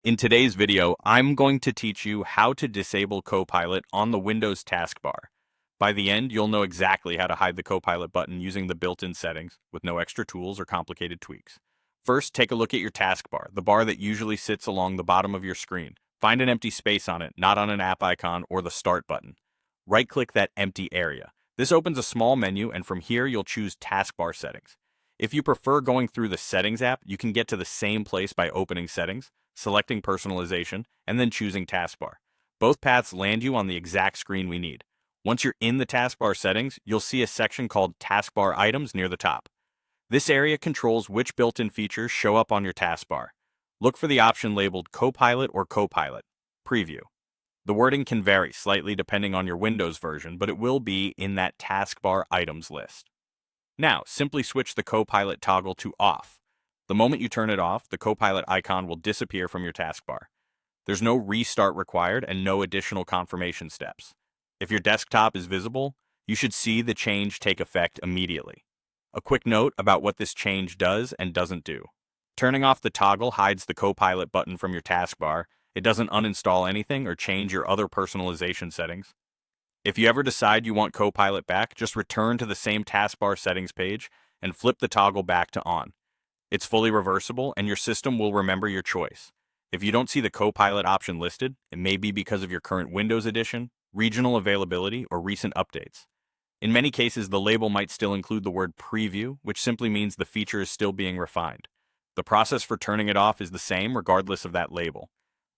In today's video, I'm going to teach you how to disable Copilot on the Windows taskbar. By the end, you'll know exactly how to hide the Copilot button using the built-in settings with no extra tools or complicated tweaks. First, take a look at your taskbar, the bar that usually sits along the bottom of your screen. Find an empty space on it, not on an app icon or the Start button. Right-click that empty area. This opens a small menu, and from here, you'll choose Taskbar Settings. If you prefer going through the Settings app, you can get to the same place by opening Settings, selecting Personalization, and then choosing Taskbar. Both paths land you on the exact screen we need. Once you're in the taskbar settings, you'll see a section called Taskbar Items near the top. This area controls which built-in features show up on your taskbar. Look for the option labeled Copilot or Copilot Preview. The wording can vary slightly depending on your Windows version, but it will be in that Taskbar Items list. Now, simply switch the Copilot toggle to Off. The moment you turn it off, the Copilot icon will disappear from your taskbar. There's no restart required and no additional confirmation steps. If your desktop is visible, you should see the change take effect immediately. A quick note about what this change does and doesn't do. Turning off the toggle hides the Copilot button from your taskbar. It doesn't uninstall anything or change your other personalization settings. If you ever decide you want Copilot back, just return to the same taskbar settings page and flip the toggle back to on. It's fully reversible, and your system will remember your choice. If you don't see the Copilot option listed, it may be because of your current Windows edition, regional availability, or recent updates. In many cases, the label might still include the word Preview, which simply means the feature is still being refined. The process for turning it off is the same regardless of that label.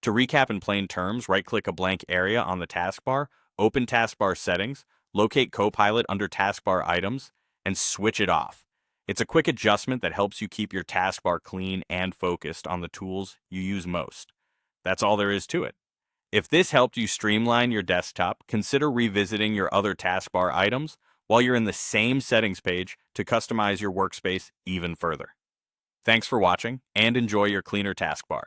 To recap in plain terms, right-click a blank area on the taskbar, open Taskbar Settings, locate Copilot under Taskbar Items, and switch it off. It's a quick adjustment that helps you keep your taskbar clean and focused on the tools you use most. That's all there is to it. If this helped you streamline your desktop, consider revisiting your other taskbar items while you're in the same settings page to customize your workspace even further. Thanks for watching, and enjoy your cleaner taskbar.